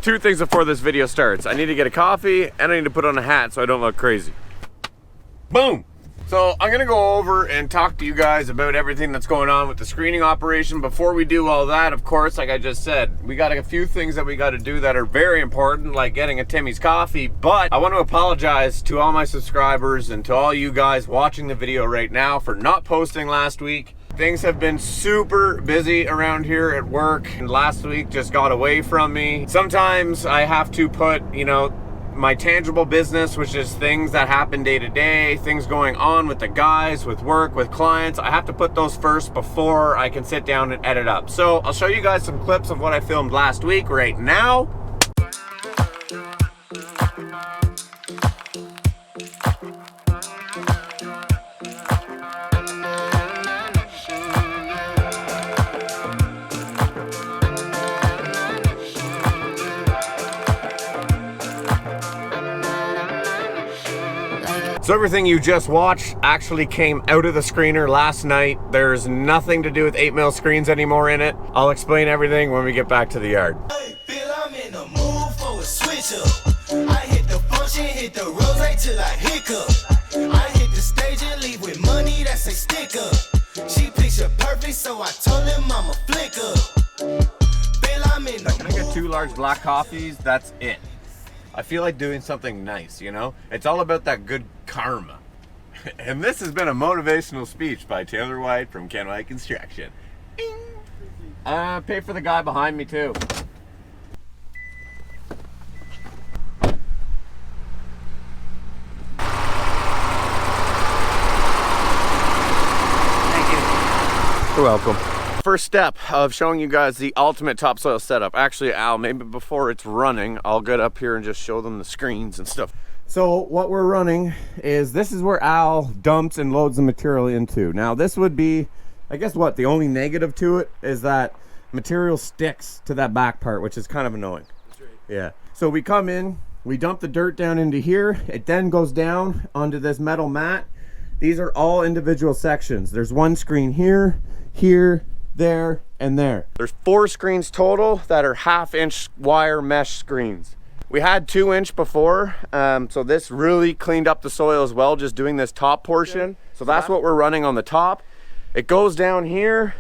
Two things before this video starts. I need to get a coffee and I need to put on a hat so I don't look crazy. Boom! So I'm gonna go over and talk to you guys about everything that's going on with the screening operation. Before we do all that, of course, like I just said, we got a few things that we got to do that are very important, like getting a Timmy's coffee. But I want to apologize to all my subscribers and to all you guys watching the video right now for not posting last week. Things have been super busy around here at work, and last week just got away from me. Sometimes I have to put, my tangible business, which is things that happen day to day, things going on with the guys, with work, with clients. I have to put those first before I can sit down and edit up. So I'll show you guys some clips of what I filmed last week right now. So everything you just watched actually came out of the screener last night. There's nothing to do with 8mm screens anymore in it. I'll explain everything when we get back to the yard. Hey, Bill, I'm in the mood for a switch up. I hit the function, hit the rose till I hiccup. I hit the stage and leave with money that's a sticker. She picture perfect, so I told him I'm a flicker. Bill, I'm in the Can I get 2 large black coffees? That's it. I feel like doing something nice, It's all about that good karma. And this has been a motivational speech by Taylor White from Ken White Construction. Pay for the guy behind me too. Thank you. You're welcome. First step of showing you guys the ultimate topsoil setup. Actually, Al, maybe before it's running, I'll get up here and just show them the screens and stuff. So what we're running is, this is where Al dumps and loads the material into. Now this would be, I guess what, the only negative to it is that material sticks to that back part, which is kind of annoying. That's right. Yeah. So we come in, we dump the dirt down into here. It then goes down onto this metal mat. These are all individual sections. There's one screen here, here, there, and there. There's 4 screens total that are 1/2-inch wire mesh screens. We had 2-inch before, so this really cleaned up the soil as well, just doing this top portion. So that's what we're running on the top. It goes down here,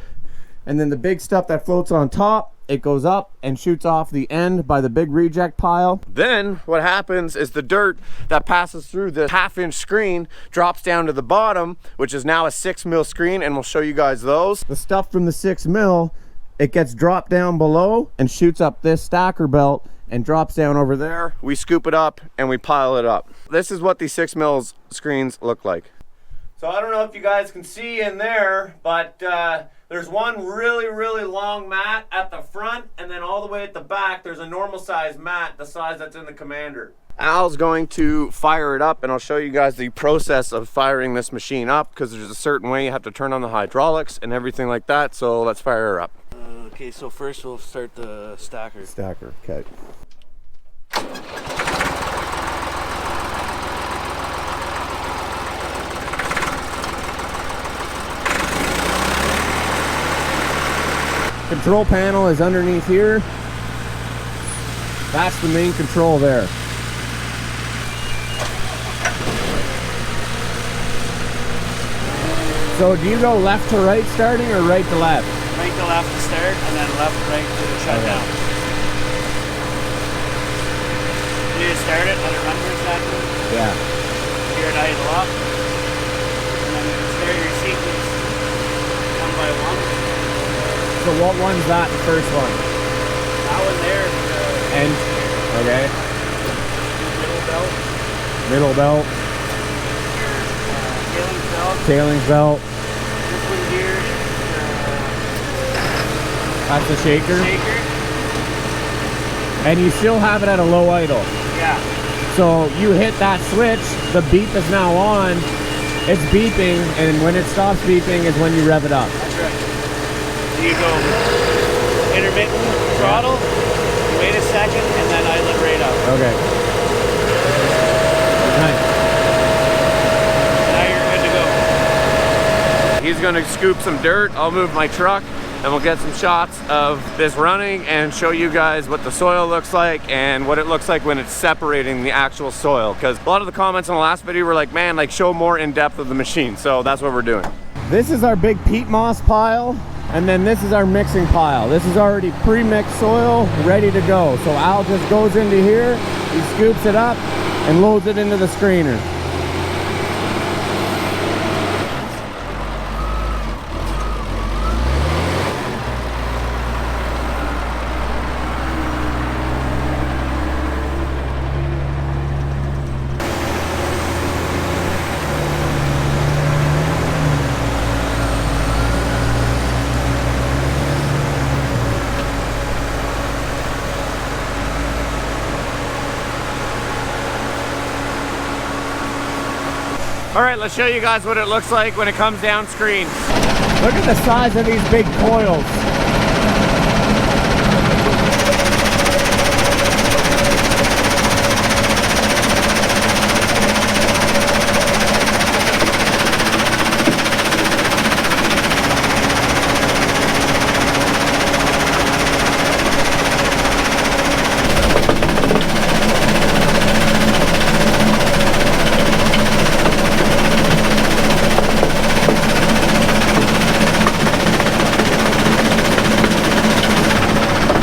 and then the big stuff that floats on top, it goes up and shoots off the end by the big reject pile. Then what happens is the dirt that passes through the 1/2-inch screen drops down to the bottom, which is now a 6mm screen, and we'll show you guys those. The stuff from the 6mm, it gets dropped down below and shoots up this stacker belt and drops down over there. We scoop it up and we pile it up. This is what these 6mm screens look like. So I don't know if you guys can see in there, but there's one really long mat at the front, and then all the way at the back there's a normal size mat, the size that's in the Commander. Al's going to fire it up, and I'll show you guys the process of firing this machine up, because there's a certain way you have to turn on the hydraulics and everything like that. So let's fire her up. Okay, so first we'll start the stacker. Stacker, okay. Control panel is underneath here. That's the main control there. So do you go left to right starting or right to left? Right to left to start, and then left to right to shut down. You just start it, let it run for a second. Yeah. Gear it idle up. And then you can start your sequence one by one. So what one's that, the first one? That one there is the end. Okay. middle belt. Middle belt. Tailings belt. Tailings belt. This one here That's the shaker. shaker. And you still have it at a low idle. Yeah. So you hit that switch, the beep is now on, it's beeping, and when it stops beeping is when you rev it up. That's right. You go intermittent throttle, you wait a second, and then idle it right up. Okay. Nice. Now you're good to go. He's gonna scoop some dirt, I'll move my truck, and we'll get some shots of this running and show you guys what the soil looks like and what it looks like when it's separating the actual soil. Because a lot of the comments in the last video were like, man, like show more in depth of the machine. So that's what we're doing. This is our big peat moss pile, and then this is our mixing pile. This is already pre-mixed soil, ready to go. So Al just goes into here, he scoops it up and loads it into the screener. All right, let's show you guys what it looks like when it comes down screen. Look at the size of these big coils.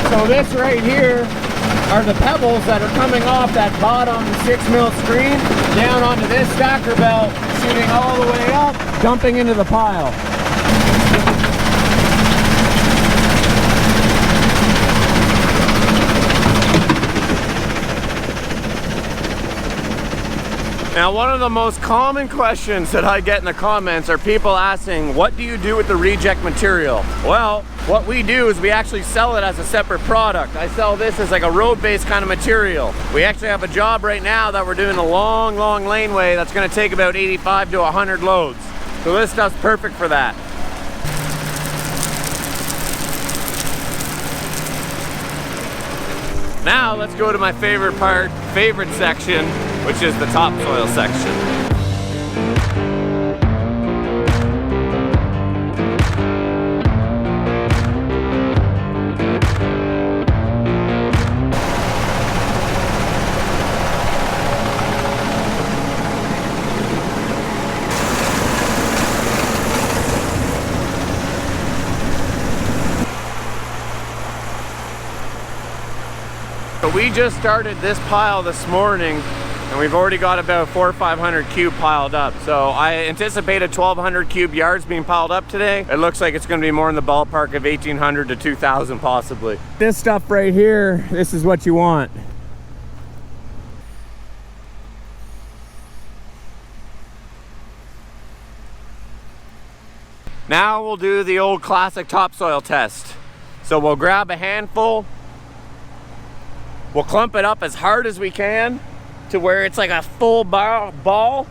So this right here are the pebbles that are coming off that bottom 6mm screen down onto this stacker belt, shooting all the way up, dumping into the pile. Now, one of the most common questions that I get in the comments are people asking, what do you do with the reject material? Well, what we do is we actually sell it as a separate product. I sell this as like a road-based kind of material. We actually have a job right now that we're doing a long laneway that's gonna take about 85 to 100 loads. So this stuff's perfect for that. Now let's go to my favorite section, which is the topsoil section. So we just started this pile this morning, and we've already got about 400 or 500 cube piled up. So I anticipated 1,200 cube yards being piled up today. It looks like it's going to be more in the ballpark of 1,800 to 2,000 possibly. This stuff right here, this is what you want. Now we'll do the old classic topsoil test. So we'll grab a handful, we'll clump it up as hard as we can to where it's like a full ball.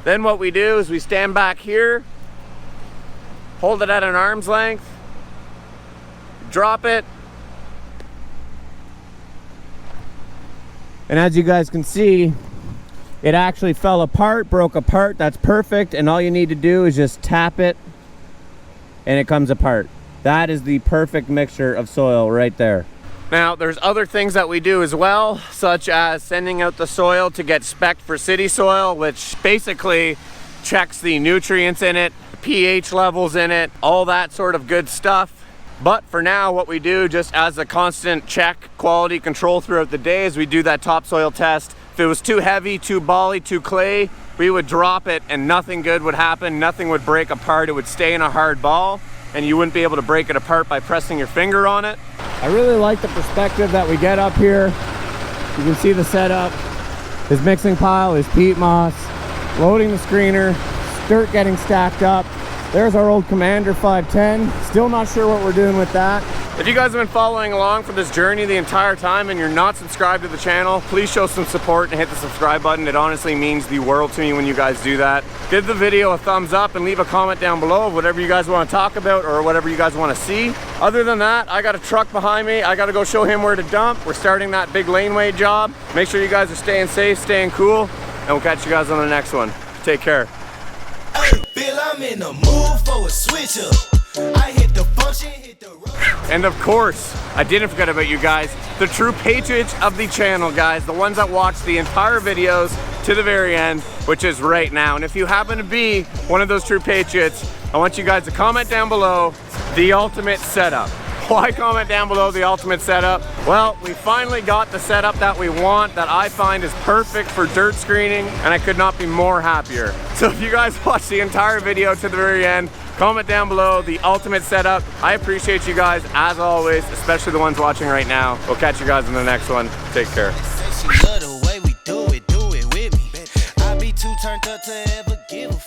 Then what we do is we stand back here, hold it at an arm's length, drop it. And as you guys can see, it actually fell apart, broke apart. That's perfect. And all you need to do is just tap it and it comes apart. That is the perfect mixture of soil right there. Now, there's other things that we do as well, such as sending out the soil to get spec'd for city soil, which basically checks the nutrients in it, pH levels in it, all that sort of good stuff. But for now, what we do just as a constant check, quality control throughout the day, is we do that topsoil test. If it was too heavy, too bally, too clay, we would drop it and nothing good would happen, nothing would break apart, it would stay in a hard ball, and you wouldn't be able to break it apart by pressing your finger on it. I really like the perspective that we get up here. You can see the setup. His mixing pile is peat moss, loading the screener, dirt getting stacked up. There's our old Commander 510. Still not sure what we're doing with that. If you guys have been following along for this journey the entire time and you're not subscribed to the channel, please show some support and hit the subscribe button. It honestly means the world to me when you guys do that. Give the video a thumbs up and leave a comment down below of whatever you guys want to talk about or whatever you guys want to see. Other than that, I got a truck behind me. I got to go show him where to dump. We're starting that big laneway job. Make sure you guys are staying safe, staying cool, and we'll catch you guys on the next one. Take care. Hey, Bill, I'm in the mood for a switch up. I hit the function, hit the road. And of course, I didn't forget about you guys, the true patriots of the channel, guys, the ones that watch the entire videos to the very end, which is right now. And if you happen to be one of those true patriots, I want you guys to comment down below the ultimate setup. Why comment down below the ultimate setup? Well, we finally got the setup that we want, that I find is perfect for dirt screening, and I could not be more happier. So if you guys watch the entire video to the very end, comment down below the ultimate setup. I appreciate you guys as always, especially the ones watching right now. We'll catch you guys in the next one. Take care. Say she love the way we do it with me. I be too turned up to ever give a